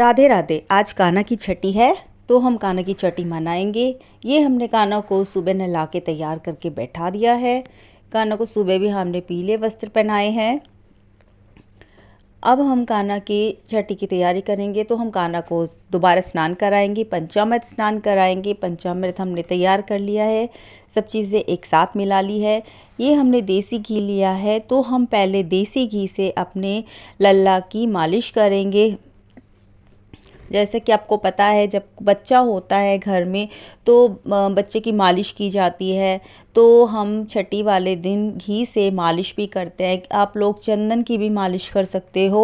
राधे राधे। आज कान्हा की छठी है तो हम कान्हा की छठी मनाएंगे। ये हमने कान्हा को सुबह नहला के तैयार करके बैठा दिया है। कान्हा को सुबह भी हमने पीले वस्त्र पहनाए हैं। अब हम कान्हा की छठी की तैयारी करेंगे तो हम कान्हा को दोबारा स्नान कराएंगे, पंचामृत स्नान कराएंगे। पंचामृत हमने तैयार कर लिया है, सब चीज़ें एक साथ मिला ली है। ये हमने देसी घी लिया है तो हम पहले देसी घी से अपने लल्ला की मालिश करेंगे। जैसे कि आपको पता है, जब बच्चा होता है घर में तो बच्चे की मालिश की जाती है। तो हम छठी वाले दिन घी से मालिश भी करते हैं। आप लोग चंदन की भी मालिश कर सकते हो।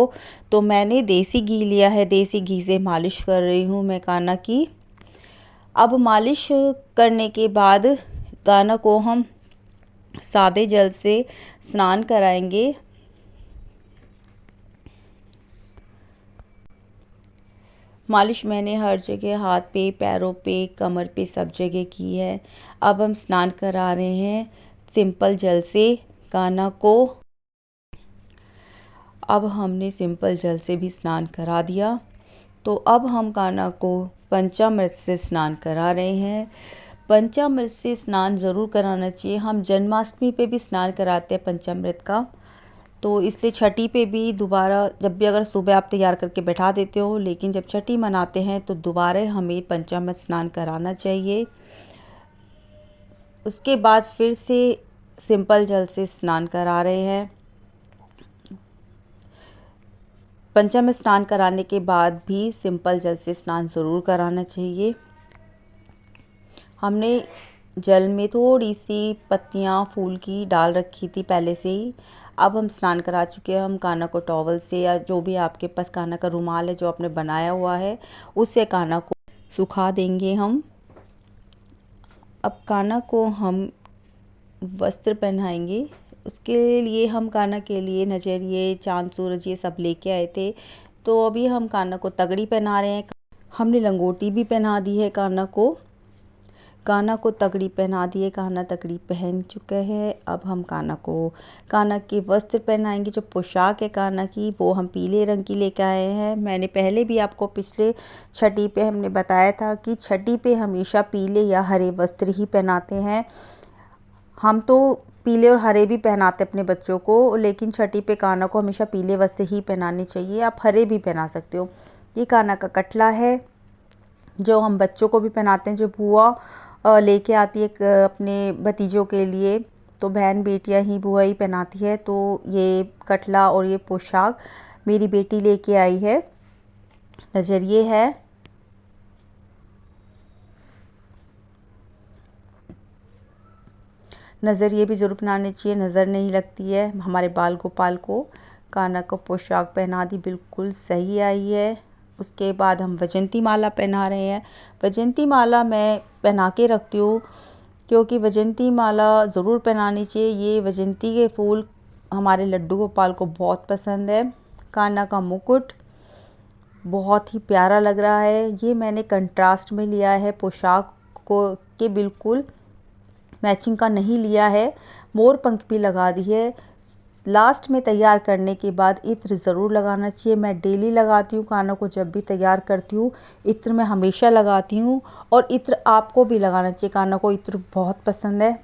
तो मैंने देसी घी लिया है, देसी घी से मालिश कर रही हूँ मैं कान्हा की। अब मालिश करने के बाद कान्हा को हम सादे जल से स्नान कराएंगे। मालिश मैंने हर जगह, हाथ पे, पैरों पे, कमर पे, सब जगह की है। अब हम स्नान करा रहे हैं सिंपल जल से कान्हा को। अब हमने सिंपल जल से भी स्नान करा दिया तो अब हम कान्हा को पंचामृत से स्नान करा रहे हैं। पंचामृत से स्नान ज़रूर कराना चाहिए। हम जन्माष्टमी पे भी स्नान कराते हैं पंचामृत का, तो इसलिए छठी पे भी दोबारा, जब भी अगर सुबह आप तैयार करके बैठा देते हो, लेकिन जब छठी मनाते हैं तो दोबारा हमें पंचामृत स्नान कराना चाहिए। उसके बाद फिर से सिंपल जल से स्नान करा रहे हैं। पंचामृत स्नान कराने के बाद भी सिंपल जल से स्नान ज़रूर कराना चाहिए। हमने जल में थोड़ी सी पत्तियां फूल की डाल रखी थी पहले से ही। अब हम स्नान करा चुके हैं। हम कान्हा को टॉवल से, या जो भी आपके पास कान्हा का रुमाल है जो आपने बनाया हुआ है, उससे कान्हा को सुखा देंगे हम। अब कान्हा को हम वस्त्र पहनाएंगे। उसके लिए हम कान्हा के लिए नजरिए, चांद सूरज ये सब लेके आए थे। तो अभी हम कान्हा को तगड़ी पहना रहे हैं। हमने लंगोटी भी पहना दी है कान्हा को। कान्हा को तगड़ी पहना दिए, कान्हा तगड़ी पहन चुका है। अब हम कान्हा के वस्त्र पहनाएंगे। जो पोशाक है कान्हा की, वो हम पीले रंग की लेकर आए हैं। मैंने पहले भी आपको पिछले छठी पे हमने बताया था कि छठी पे हमेशा पीले या हरे वस्त्र ही पहनाते हैं। हम तो पीले और हरे भी पहनाते अपने बच्चों को, लेकिन छठी पे कान्हा को हमेशा पीले वस्त्र ही पहनाने चाहिए। आप हरे भी पहना सकते हो। ये कान्हा का कटला है जो हम बच्चों को भी पहनाते हैं। जो बुआ लेके आती है अपने भतीजों के लिए, तो बहन बेटियां ही बुआ ही पहनाती है। तो ये कटला और ये पोशाक मेरी बेटी लेके आई है। नजरिए है। नज़रिए भी ज़रूर पहनाने चाहिए, नज़र नहीं लगती है हमारे बाल गोपाल को। कान्हा को पोशाक पहना दी, बिल्कुल सही आई है। उसके बाद हम वैजयंती माला पहना रहे हैं। वैजयंती माला मैं पहना के रखती हूँ क्योंकि वैजयंती माला ज़रूर पहनानी चाहिए। ये वैजयंती के फूल हमारे लड्डू गोपाल को बहुत पसंद है। कान्हा का मुकुट बहुत ही प्यारा लग रहा है। ये मैंने कंट्रास्ट में लिया है, पोशाक को के बिल्कुल मैचिंग का नहीं लिया है। मोर पंख भी लगा दी है। लास्ट में तैयार करने के बाद इत्र ज़रूर लगाना चाहिए। मैं डेली लगाती हूँ कान्हा को, जब भी तैयार करती हूँ इत्र मैं हमेशा लगाती हूँ। और इत्र आपको भी लगाना चाहिए, कान्हा को इत्र बहुत पसंद है।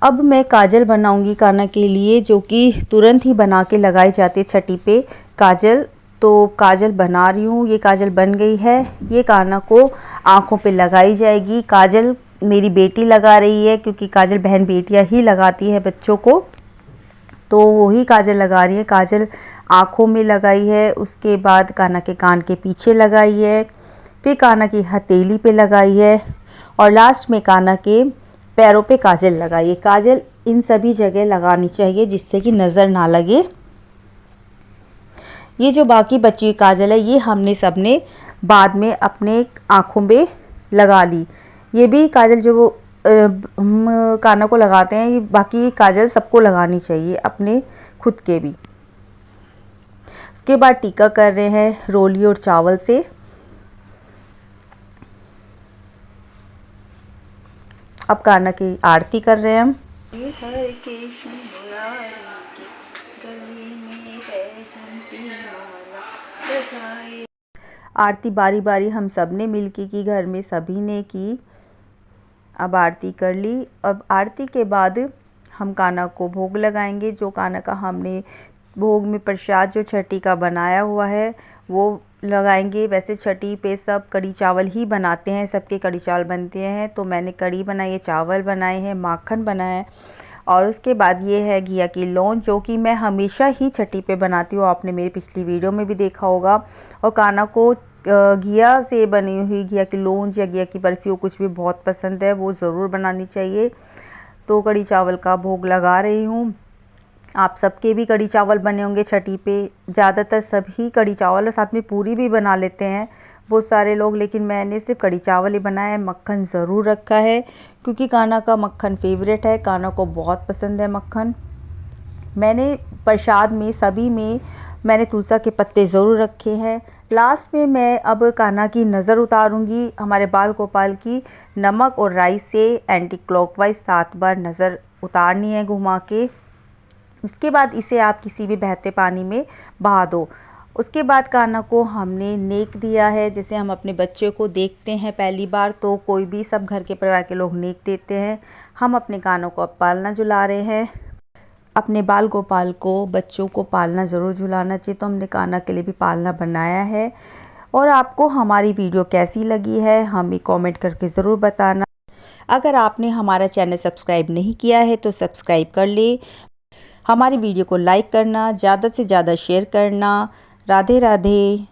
अब मैं काजल बनाऊंगी कान्हा के लिए, जो कि तुरंत ही बना के लगाई जाती है छठी पे काजल। तो काजल बना रही हूँ। ये काजल बन गई है। ये कान्हा को आँखों पे लगाई जाएगी। काजल मेरी बेटी लगा रही है क्योंकि काजल बहन बेटियां ही लगाती है बच्चों को, तो वही काजल लगा रही है। काजल आँखों में लगाई है, उसके बाद कान्हा के कान के पीछे लगाई है, फिर कान्हा की हथेली पे लगाई है, और लास्ट में कान्हा के पैरों पे काजल लगाई है। काजल इन सभी जगह लगानी चाहिए जिससे कि नज़र ना लगे। ये जो बाकी बची हुई काजल है, ये हमने सबने बाद में अपने आँखों में लगा ली। ये भी काजल जो हम कान्हा को लगाते हैं, ये बाकी काजल सबको लगानी चाहिए, अपने खुद के भी। उसके बाद टीका कर रहे हैं रोली और चावल से। अब कान्हा की आरती कर रहे हैं हम। हर कृष्ण मुरारी की गले में है झंटी माला, आरती बारी बारी हम सब ने मिलके की, घर में सभी ने की। अब आरती कर ली। अब आरती के बाद हम कान्हा को भोग लगाएंगे। जो कान्हा का हमने भोग में प्रसाद जो छठी का बनाया हुआ है वो लगाएंगे। वैसे छठी पे सब कढ़ी चावल ही बनाते हैं, सबके कढ़ी चावल बनते हैं। तो मैंने कढ़ी बनाई है, चावल बनाए हैं, माखन बनाया है। और उसके बाद ये है घिया की लौंज, जो कि मैं हमेशा ही छठी पे बनाती हूँ। आपने मेरी पिछली वीडियो में भी देखा होगा। और कान्हा को घिया से बनी हुई घिया की लौंज या घिया की बर्फ़ी, वो कुछ भी बहुत पसंद है, वो ज़रूर बनानी चाहिए। तो कढ़ी चावल का भोग लगा रही हूँ। आप सबके भी कढ़ी चावल बने होंगे छठी पे। ज़्यादातर सभी कढ़ी चावल और साथ में पूरी भी बना लेते हैं बहुत सारे लोग, लेकिन मैंने सिर्फ कढ़ी चावल ही बनाया है। मक्खन ज़रूर रखा है क्योंकि कान्हा का मक्खन फेवरेट है, कान्हा को बहुत पसंद है मक्खन। मैंने प्रसाद में सभी में मैंने तुलसी के पत्ते ज़रूर रखे हैं। लास्ट में मैं अब कान्हा की नज़र उतारूंगी। हमारे बाल गोपाल की नमक और राई से एंटी क्लॉकवाइज 7 बार नज़र उतारनी है घुमा के। उसके बाद इसे आप किसी भी बहते पानी में बहा दो। उसके बाद कान्हा को हमने नेक दिया है। जैसे हम अपने बच्चे को देखते हैं पहली बार, तो कोई भी सब घर के परिवार के लोग नेक देते हैं। हम अपने कान्हा को अब पालना झुला रहे हैं। अपने बाल गोपाल को बच्चों को पालना ज़रूर झुलाना चाहिए, तो हमने कान्हा के लिए भी पालना बनाया है। और आपको हमारी वीडियो कैसी लगी है हमें कमेंट करके ज़रूर बताना। अगर आपने हमारा चैनल सब्सक्राइब नहीं किया है तो सब्सक्राइब कर ले। हमारी वीडियो को लाइक करना, ज़्यादा से ज़्यादा शेयर करना। राधे राधे।